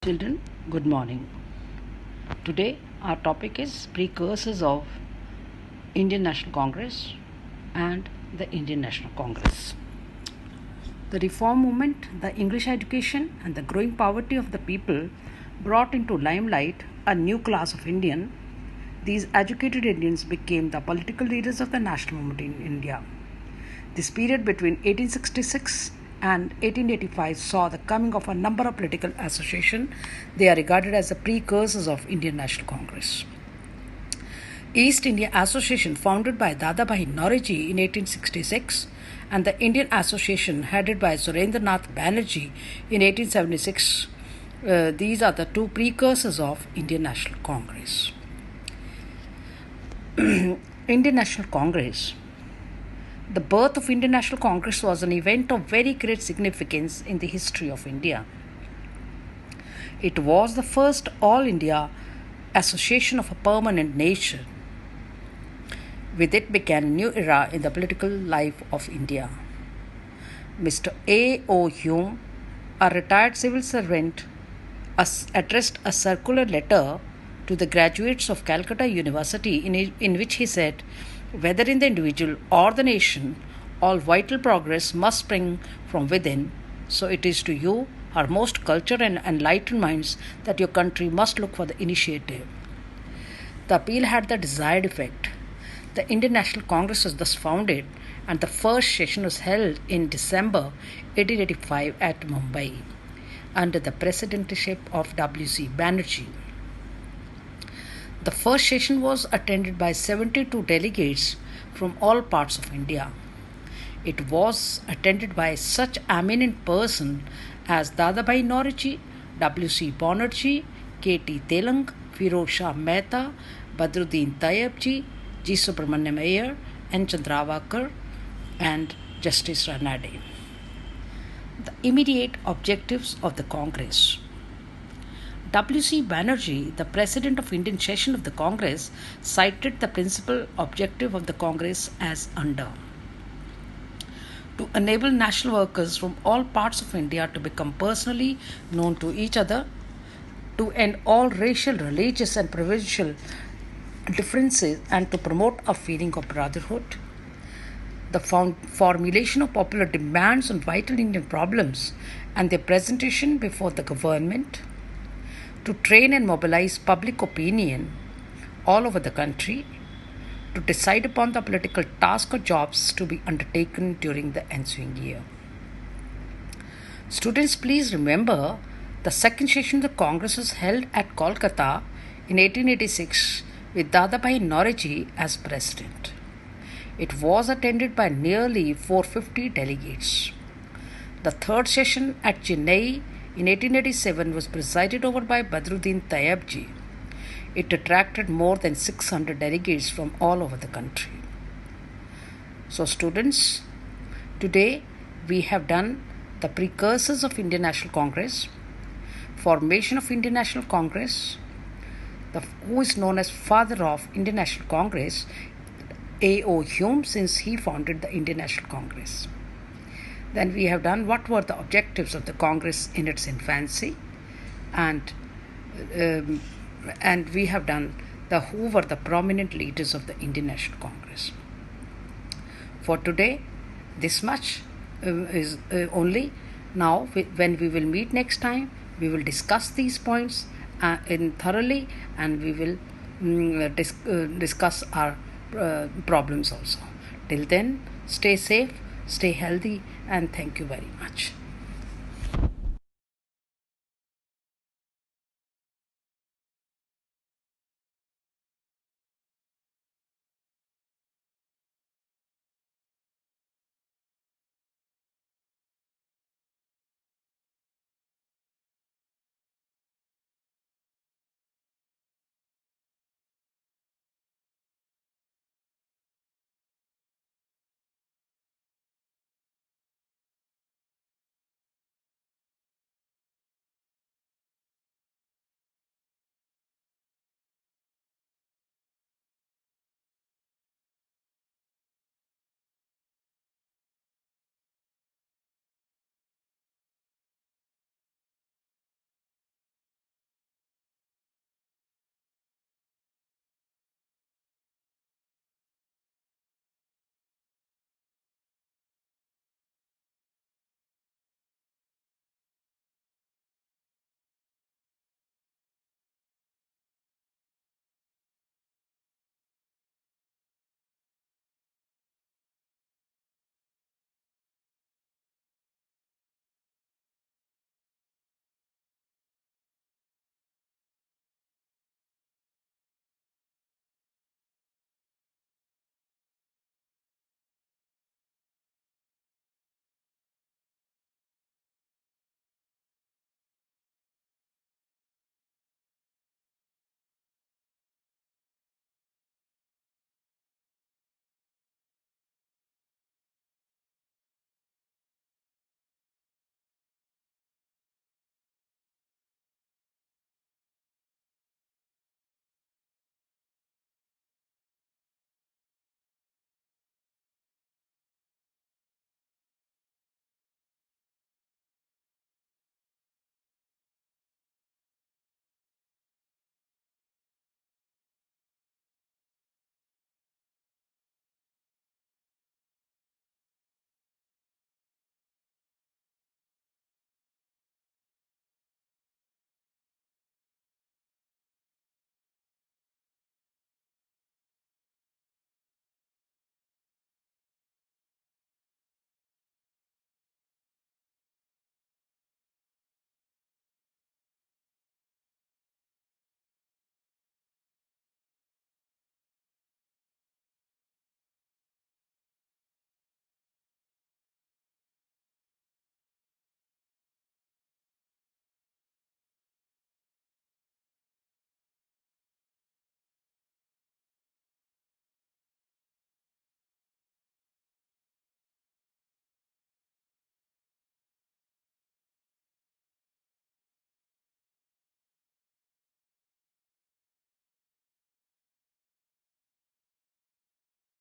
Children, good morning. Today our topic is precursors of Indian National Congress and the Indian National Congress. The reform movement, the English education and the growing poverty of the people brought into limelight a new class of Indian. These educated Indians became the political leaders of the national movement in India. This period between 1866 and 1885 saw the coming of a number of political associations. They are regarded as the precursors of Indian National Congress. East India Association, founded by Dadabhai Naoroji in 1866, and the Indian Association, headed by Surendranath Banerjee in 1876, these are the two precursors of Indian National Congress. Indian National Congress. The birth of Indian National Congress was an event of very great significance in the history of India. It was the first All India association of a permanent nature. With it began a new era in the political life of India. Mr. A. O. Hume, a retired civil servant, addressed a circular letter to the graduates of Calcutta University in which he said, whether in the individual or the nation, all vital progress must spring from within. So it is to you, our most cultured and enlightened minds, that your country must look for the initiative. The appeal had the desired effect. The Indian National Congress was thus founded, and the first session was held in December 1885 at Mumbai, under the presidency of W.C. Banerjee. The first session was attended by 72 delegates from all parts of India. It was attended by such eminent persons as Dadabhai Naoroji, W.C. Banerjee, K.T. Telang, Firoz Shah Mehta, Badruddin Tayyabji, G. Subramaniam Iyer, N. Chandravakar, and Justice Ranade. The immediate objectives of the Congress. W.C. Banerjee, the President of Indian Session of the Congress, cited the principal objective of the Congress as under: to enable national workers from all parts of India to become personally known to each other, to end all racial, religious and provincial differences, and to promote a feeling of brotherhood. The formulation of popular demands on vital Indian problems and their presentation before the government, to train and mobilize public opinion all over the country, to decide upon the political task or jobs to be undertaken during the ensuing year. Students, please remember the second session of the Congress was held at Kolkata in 1886 with Dadabhai Naoroji as president. It was attended by nearly 450 delegates. The third session at Chennai in 1887 was presided over by Badruddin Tayyabji. It attracted more than 600 delegates from all over the country. So students, today we have done the precursors of Indian National Congress, formation of Indian National Congress, who is known as father of Indian National Congress, A. O. Hume, since he founded the Indian National Congress. Then we have done what were the objectives of the Congress in its infancy, and we have done who were the prominent leaders of the Indian National Congress. For today, this much is only. Now, when we will meet next time, we will discuss these points thoroughly, and we will discuss our problems also. Till then, stay safe, stay healthy, and thank you very much.